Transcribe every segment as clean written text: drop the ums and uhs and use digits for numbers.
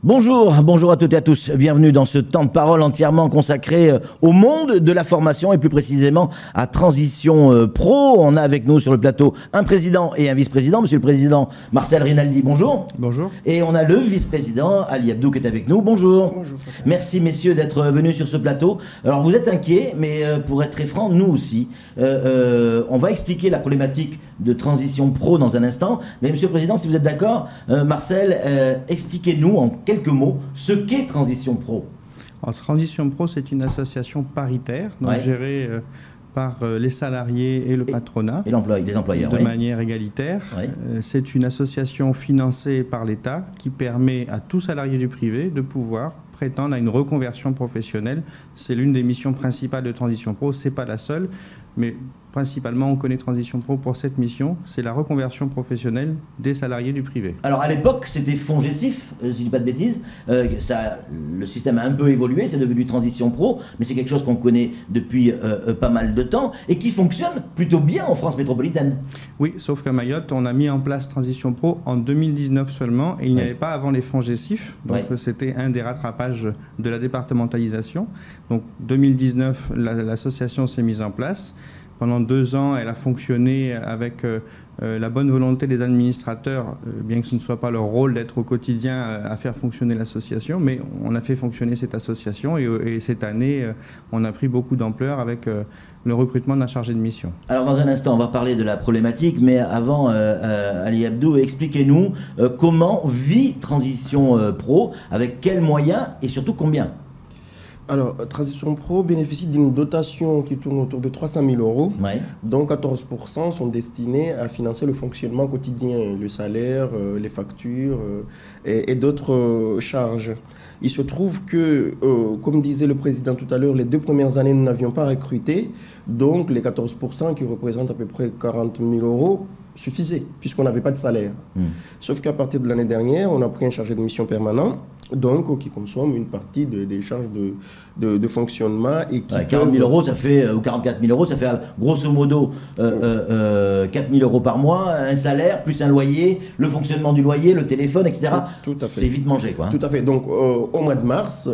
Bonjour à toutes et à tous. Bienvenue dans ce temps de parole entièrement consacré au monde de la formation et plus précisément à Transition Pro. On a avec nous sur le plateau un président et un vice-président. Monsieur le président Marcel Rinaldi, bonjour. Bonjour. Et on a le vice-président Ali Abdou qui est avec nous. Bonjour. Bonjour. Merci messieurs d'être venus sur ce plateau. Alors vous êtes inquiets, mais pour être très franc, nous aussi. On va expliquer la problématique de Transition Pro dans un instant. Mais monsieur le président, si vous êtes d'accord, Marcel, expliquez-nous en quelques mots ce qu'est Transition Pro. Alors, Transition Pro, c'est une association paritaire, donc gérée par les salariés et le patronat. Et les employeurs. De manière égalitaire. C'est une association financée par l'État qui permet à tout salarié du privé de pouvoir prétendre à une reconversion professionnelle. C'est l'une des missions principales de Transition Pro. Ce n'est pas la seule, mais principalement, on connaît Transition Pro pour cette mission, c'est la reconversion professionnelle des salariés du privé. Alors à l'époque, c'était FONGECIF, si je ne dis pas de bêtises. Le système a un peu évolué, c'est devenu Transition Pro, mais c'est quelque chose qu'on connaît depuis pas mal de temps et qui fonctionne plutôt bien en France métropolitaine. Oui, sauf qu'à Mayotte, on a mis en place Transition Pro en 2019 seulement et il n'y avait pas avant les FONGECIF, donc c'était un des rattrapages de la départementalisation. Donc 2019, l'association s'est mise en place. Pendant 2 ans, elle a fonctionné avec la bonne volonté des administrateurs, bien que ce ne soit pas leur rôle d'être au quotidien à faire fonctionner l'association, mais on a fait fonctionner cette association et cette année, on a pris beaucoup d'ampleur avec le recrutement d'un chargé de mission. Alors dans un instant, on va parler de la problématique, mais avant, Ali Abdou, expliquez-nous comment vit Transition Pro, avec quels moyens et surtout combien? Alors, Transition Pro bénéficie d'une dotation qui tourne autour de 300 000 €, dont 14% sont destinés à financer le fonctionnement quotidien, le salaire, les factures et d'autres charges. Il se trouve que, comme disait le président tout à l'heure, les 2 premières années, nous n'avions pas recruté, donc les 14% qui représentent à peu près 40 000 € suffisaient, puisqu'on n'avait pas de salaire. Sauf qu'à partir de l'année dernière, on a pris un chargé de mission permanent, donc qui consomme une partie des charges de fonctionnement. Et qui 40 000 €, ça fait, ou 44 000 €, ça fait grosso modo 4 000 € par mois, un salaire, plus un loyer, le fonctionnement du loyer, le téléphone, etc. Tout à fait. C'est vite mangé, quoi. Tout à fait. Donc, au mois de mars,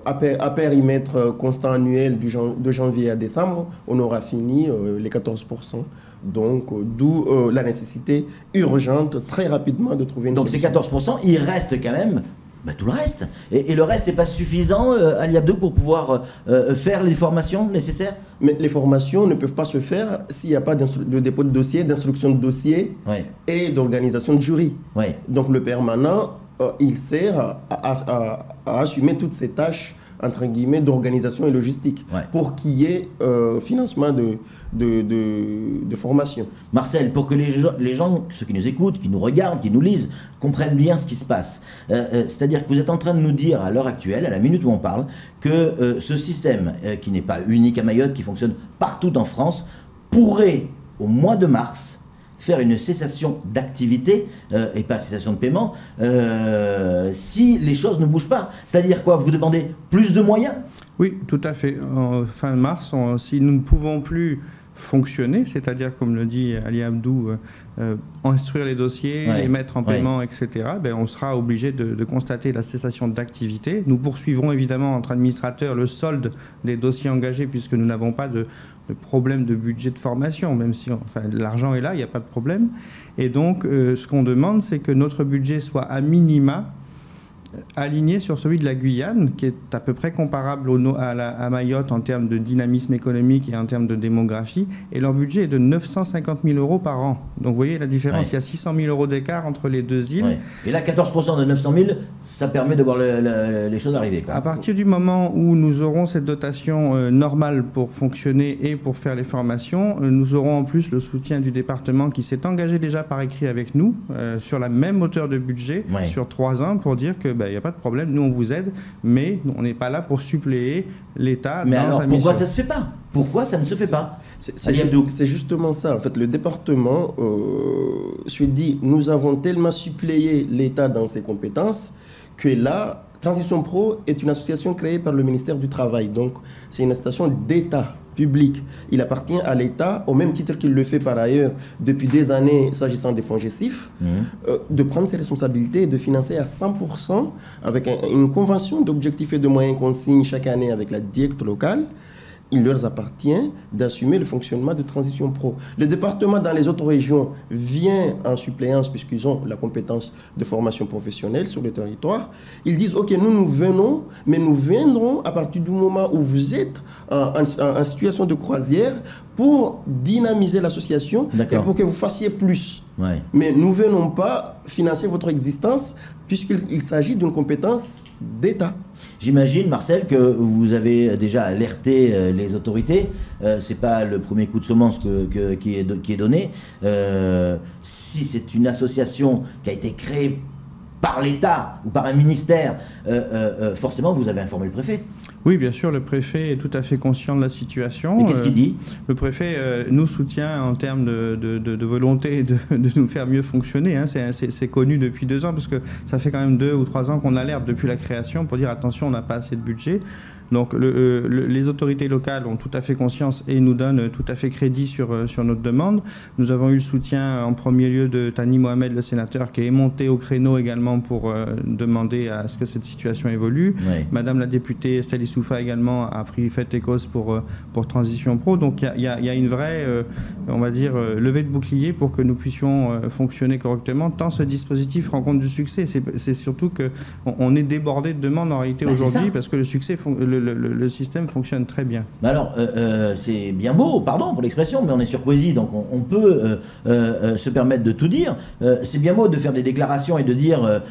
à périmètre constant annuel de janvier à décembre, on aura fini les 14%. Donc, d'où la nécessité urgente, très rapidement, de trouver une solution. Donc, ces 14%, il reste quand même tout le reste. Et le reste, c'est pas suffisant, Ali Abdou, pour pouvoir faire les formations nécessaires? Mais les formations ne peuvent pas se faire s'il n'y a pas de dépôt de dossier, d'instruction de dossier et d'organisation de jury. Donc, le permanent, il sert à assumer toutes ces tâches entre guillemets, d'organisation et logistique pour qu'il y ait financement de formation. Marcel, pour que les gens, ceux qui nous écoutent, qui nous regardent, qui nous lisent, comprennent bien ce qui se passe. C'est-à-dire que vous êtes en train de nous dire à l'heure actuelle, à la minute où on parle, que ce système, qui n'est pas unique à Mayotte, qui fonctionne partout en France, pourrait, au mois de mars, faire une cessation d'activité et pas cessation de paiement si les choses ne bougent pas. C'est-à-dire quoi? Vous demandez plus de moyens? Oui, tout à fait. En fin mars, si nous ne pouvons plus fonctionner, c'est-à-dire, comme le dit Ali Abdou, instruire les dossiers, les mettre en paiement, etc., on sera obligé de constater la cessation d'activité. Nous poursuivrons évidemment entre administrateurs le solde des dossiers engagés puisque nous n'avons pas de problème de budget de formation, même si l'argent est là, il n'y a pas de problème. Et donc, ce qu'on demande, c'est que notre budget soit à minima aligné sur celui de la Guyane, qui est à peu près comparable à Mayotte en termes de dynamisme économique et en termes de démographie. Et leur budget est de 950 000 € par an. Donc vous voyez la différence, il y a 600 000 € d'écart entre les deux îles. Et là, 14% de 900 000, ça permet de voir les choses arriver, quoi. À partir du moment où nous aurons cette dotation normale pour fonctionner et pour faire les formations, nous aurons en plus le soutien du département qui s'est engagé déjà par écrit avec nous sur la même hauteur de budget sur 3 ans pour dire que il n'y a pas de problème, nous on vous aide, mais on n'est pas là pour suppléer l'État dans sa mission. Mais alors pourquoi ça ne se fait pas? Pourquoi ça ne se fait pas? C'est justement ça. En fait, le département se dit, nous avons tellement suppléé l'État dans ses compétences que là, Transition Pro est une association créée par le ministère du Travail. Donc, c'est une association d'État. public. Il appartient à l'État, au même titre qu'il le fait par ailleurs depuis des années, s'agissant des fonds gestifs, de prendre ses responsabilités et de financer à 100% avec une convention d'objectifs et de moyens qu'on signe chaque année avec la DIECT locale. Il leur appartient d'assumer le fonctionnement de Transition Pro. Le département dans les autres régions vient en suppléance puisqu'ils ont la compétence de formation professionnelle sur le territoire. Ils disent, OK, nous venons, mais nous viendrons à partir du moment où vous êtes en situation de croisière pour dynamiser l'association et pour que vous fassiez plus. Ouais. Mais nous ne venons pas financer votre existence puisqu'il s'agit d'une compétence d'État. J'imagine, Marcel, que vous avez déjà alerté les autorités. Ce n'est pas le premier coup de semence qui est donné. Si c'est une association qui a été créée par l'État ou par un ministère, forcément, vous avez informé le préfet. Oui, bien sûr, le préfet est tout à fait conscient de la situation. Et qu'est-ce qu'il dit? Le préfet nous soutient en termes de volonté de nous faire mieux fonctionner. Hein. C'est connu depuis 2 ans, parce que ça fait quand même 2 ou 3 ans qu'on alerte depuis la création pour dire attention, on n'a pas assez de budget. Donc les autorités locales ont tout à fait conscience et nous donnent tout à fait crédit sur notre demande. Nous avons eu le soutien en premier lieu de Thani Mohamed, le sénateur, qui est monté au créneau également pour demander à ce que cette situation évolue. Oui. Madame la députée Estelle Issoufa également a pris fait et cause pour Transition Pro. Donc il y a une vraie, on va dire, levée de bouclier pour que nous puissions fonctionner correctement, tant ce dispositif rencontre du succès. C'est surtout qu'on est débordé de demandes en réalité aujourd'hui, parce que le succès le système fonctionne très bien. Mais alors, c'est bien beau, pardon pour l'expression, mais on est sur Coésie, donc on peut se permettre de tout dire. C'est bien beau de faire des déclarations et de dire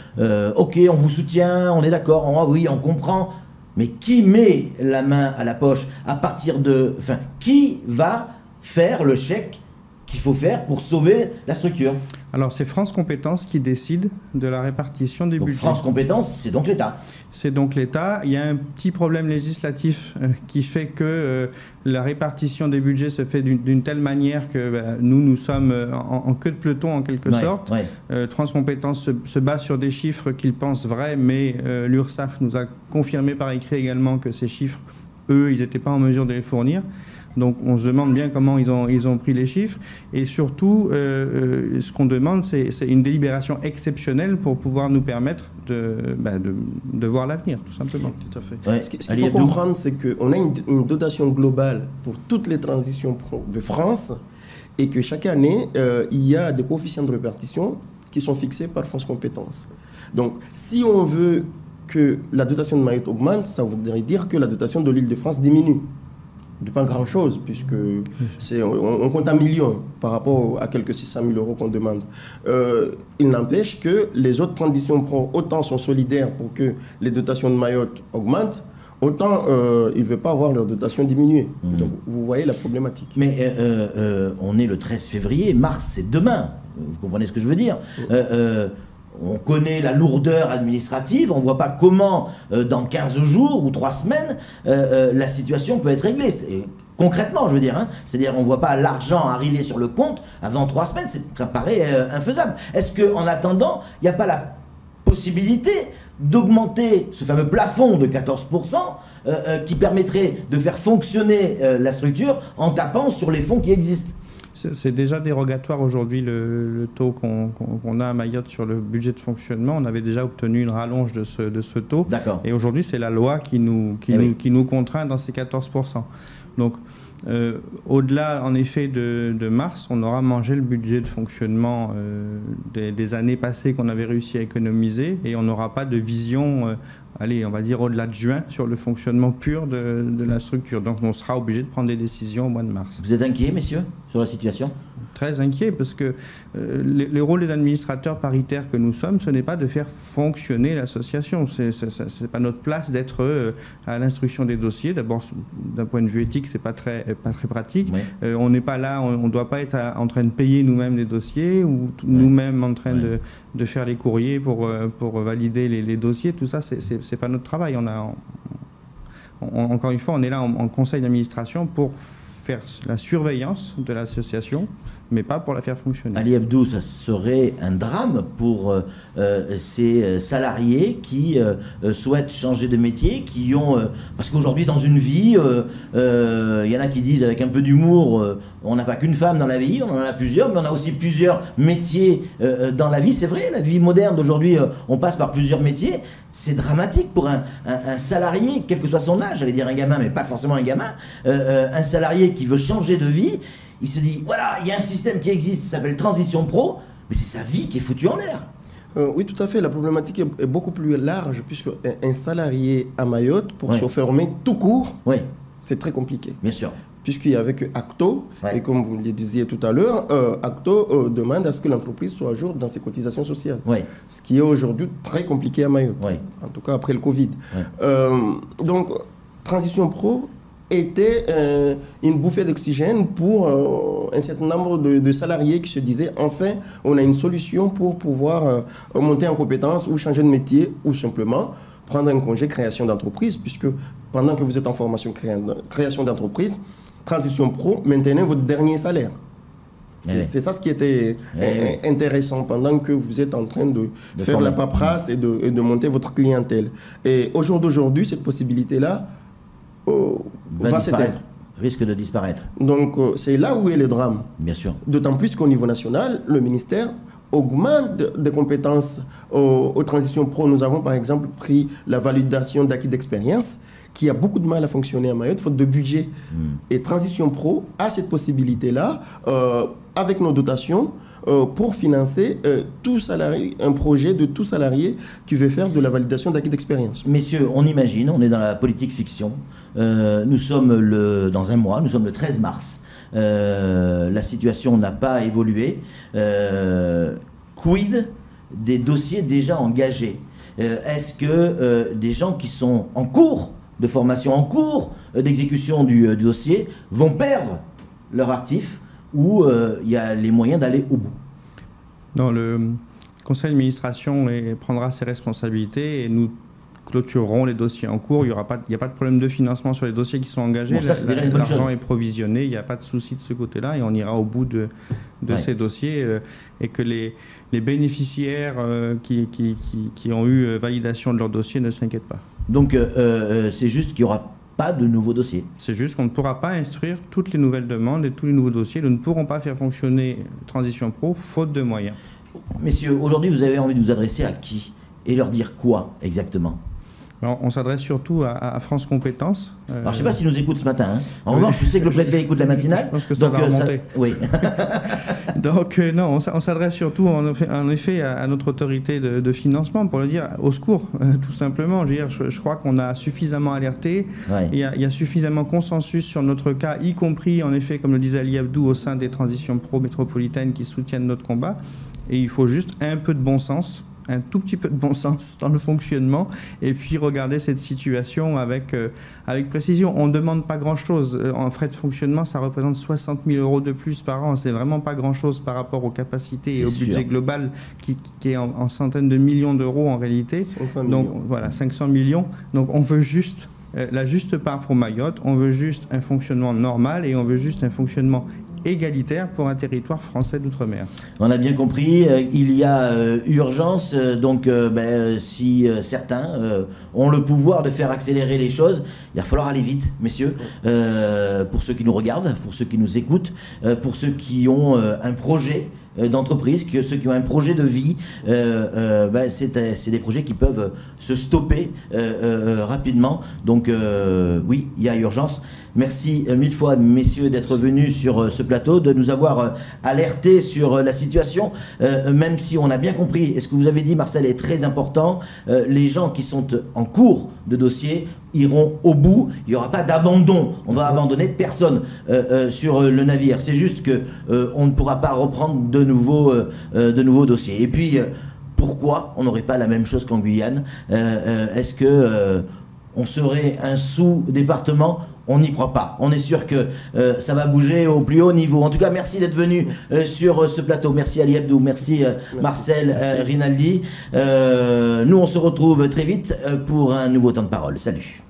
OK, on vous soutient, on est d'accord, oui, on comprend. Mais qui met la main à la poche à partir de... Enfin, qui va faire le chèque qu'il faut faire pour sauver la structure? Alors, c'est France Compétences qui décide de la répartition des budgets. France Compétences, c'est donc l'État. C'est donc l'État. Il y a un petit problème législatif qui fait que la répartition des budgets se fait d'une telle manière que nous sommes en queue de peloton en quelque sorte. Ouais. France Compétences se base sur des chiffres qu'ils pensent vrais, mais l'URSSAF nous a confirmé par écrit également que ces chiffres, eux, ils n'étaient pas en mesure de les fournir. Donc on se demande bien comment ils ont pris les chiffres. Et surtout, ce qu'on demande, c'est une délibération exceptionnelle pour pouvoir nous permettre de voir l'avenir, tout simplement. Tout à fait. Ouais. Ce qu'il faut comprendre, c'est qu'on a une dotation globale pour toutes les transitions de France et que chaque année, il y a des coefficients de répartition qui sont fixés par France Compétences. Donc si on veut que la dotation de Mayotte augmente, ça voudrait dire que la dotation de l'Île-de-France diminue. De pas grand-chose, puisque on compte en millions par rapport à quelques 600 000 euros qu'on demande. Il n'empêche que les autres conditions pro, autant sont solidaires pour que les dotations de Mayotte augmentent, autant ils ne veulent pas voir leur dotation diminuer. Donc vous voyez la problématique. Mais on est le 13 février, mars c'est demain, vous comprenez ce que je veux dire? On connaît la lourdeur administrative, on ne voit pas comment, dans 15 jours ou 3 semaines, la situation peut être réglée. Et concrètement, je veux dire, hein, c'est-à-dire on ne voit pas l'argent arriver sur le compte avant 3 semaines, ça paraît infaisable. Est-ce qu'en attendant, il n'y a pas la possibilité d'augmenter ce fameux plafond de 14% qui permettrait de faire fonctionner la structure en tapant sur les fonds qui existent? C'est déjà dérogatoire aujourd'hui le taux qu'on a à Mayotte sur le budget de fonctionnement. On avait déjà obtenu une rallonge de ce taux. Et aujourd'hui, c'est la loi qui nous contraint dans ces 14%. Donc, au-delà, en effet, de mars, on aura mangé le budget de fonctionnement des années passées qu'on avait réussi à économiser et on n'aura pas de vision, allez, on va dire au-delà de juin, sur le fonctionnement pur de la structure. Donc, on sera obligé de prendre des décisions au mois de mars. Vous êtes inquiets, messieurs, sur la situation? Très inquiet, parce que le rôle des administrateurs paritaires que nous sommes, ce n'est pas de faire fonctionner l'association. Ce n'est pas notre place d'être à l'instruction des dossiers. D'abord, d'un point de vue éthique, ce n'est pas très pratique. Oui. On n'est pas là, on ne doit pas être en train de payer nous-mêmes les dossiers ou nous-mêmes en train de faire les courriers pour valider les dossiers. Tout ça, ce n'est pas notre travail. Encore une fois, on est là en conseil d'administration pour faire la surveillance de l'association, mais pas pour la faire fonctionner. Ali Abdou, ça serait un drame pour ces salariés qui souhaitent changer de métier, qui ont... parce qu'aujourd'hui, dans une vie, il y en a qui disent avec un peu d'humour, on n'a pas qu'une femme dans la vie, on en a plusieurs, mais on a aussi plusieurs métiers dans la vie. C'est vrai, la vie moderne d'aujourd'hui, on passe par plusieurs métiers. C'est dramatique pour un salarié, quel que soit son âge, j'allais dire un gamin, mais pas forcément un gamin, un salarié qui veut changer de vie, il se dit, voilà, il y a un système qui existe, ça s'appelle Transition Pro, mais c'est sa vie qui est foutue en l'air. Oui, tout à fait. La problématique est beaucoup plus large, puisque un salarié à Mayotte, pour se former tout court, c'est très compliqué. Bien sûr. Puisqu'il y a avec Acto, et comme vous le disiez tout à l'heure, Acto demande à ce que l'entreprise soit à jour dans ses cotisations sociales. Ce qui est aujourd'hui très compliqué à Mayotte, en tout cas après le Covid. Donc, Transition Pro était une bouffée d'oxygène pour un certain nombre de salariés qui se disaient enfin on a une solution pour pouvoir monter en compétence ou changer de métier ou simplement prendre un congé création d'entreprise, puisque pendant que vous êtes en formation création d'entreprise, Transition Pro maintenait votre dernier salaire. C'est ça ce qui était intéressant pendant que vous êtes en train de faire la paperasse et de monter votre clientèle. Et au jour d'aujourd'hui, cette possibilité-là va s'éteindre. Risque de disparaître. Donc c'est là où est le drame. Bien sûr. D'autant plus qu'au niveau national, le ministère augmente des compétences aux transitions pro. Nous avons par exemple pris la validation d'acquis d'expérience qui a beaucoup de mal à fonctionner à Mayotte, faute de budget. Et Transition Pro a cette possibilité-là, avec nos dotations, pour financer tout salarié, un projet de tout salarié qui veut faire de la validation d'acquis d'expérience. Messieurs, on imagine, on est dans la politique fiction, nous sommes dans un mois, nous sommes le 13 mars, la situation n'a pas évolué. Quid des dossiers déjà engagés? Est-ce que des gens qui sont en cours de formation, en cours d'exécution du dossier, vont perdre leur actif ou il y a les moyens d'aller au bout? Non, le conseil d'administration prendra ses responsabilités et nous clôturerons les dossiers en cours. Il n'y a pas de problème de financement sur les dossiers qui sont engagés. Bon, l'argent est provisionné, il n'y a pas de souci de ce côté-là et on ira au bout de ces dossiers et que les bénéficiaires qui ont eu validation de leur dossier ne s'inquiètent pas. Donc c'est juste qu'il n'y aura pas de nouveaux dossiers. C'est juste qu'on ne pourra pas instruire toutes les nouvelles demandes et tous les nouveaux dossiers. Nous ne pourrons pas faire fonctionner Transition Pro faute de moyens. Messieurs, aujourd'hui vous avez envie de vous adresser à qui et leur dire quoi exactement? Alors, on s'adresse surtout à France Compétences. Alors, je ne sais pas s'ils nous écoutent ce matin. Hein. En revanche, je sais que le préfet écoute la matinale. Je pense que ça va remonter. Oui. Donc, non, on s'adresse surtout, en effet, à notre autorité de financement pour le dire au secours, tout simplement. Je crois qu'on a suffisamment alerté. Il y a suffisamment consensus sur notre cas, y compris, en effet, comme le disait Ali Abdou, au sein des transitions pro-métropolitaines qui soutiennent notre combat. Et il faut juste un peu de bon sens, un tout petit peu de bon sens dans le fonctionnement et puis regarder cette situation avec précision. On ne demande pas grand-chose. En frais de fonctionnement, ça représente 60 000 € de plus par an. C'est vraiment pas grand-chose par rapport aux capacités et au budget global qui est en centaines de millions d'euros en réalité. 500 millions. Donc voilà, 500 millions. Donc on veut juste la juste part pour Mayotte, on veut juste un fonctionnement normal et on veut juste un fonctionnement égalitaire pour un territoire français d'outre-mer. On a bien compris, il y a urgence, donc si certains ont le pouvoir de faire accélérer les choses, il va falloir aller vite, messieurs, pour ceux qui nous regardent, pour ceux qui nous écoutent, pour ceux qui ont un projet d'entreprise, ceux qui ont un projet de vie, c'est des projets qui peuvent se stopper rapidement. Donc oui, il y a urgence. Merci mille fois, messieurs, d'être venus sur ce plateau, de nous avoir alertés sur la situation, même si on a bien compris, et ce que vous avez dit, Marcel, est très important, les gens qui sont en cours de dossier iront au bout, il n'y aura pas d'abandon, on va abandonner personne sur le navire, c'est juste que on ne pourra pas reprendre de nouveaux dossiers. Et puis, pourquoi on n'aurait pas la même chose qu'en Guyane? Est-ce que on serait un sous-département? On n'y croit pas. On est sûr que ça va bouger au plus haut niveau. En tout cas, merci d'être venu sur ce plateau. Merci Ali Abdou, merci Marcel Rinaldi. Nous, on se retrouve très vite pour un nouveau temps de parole. Salut.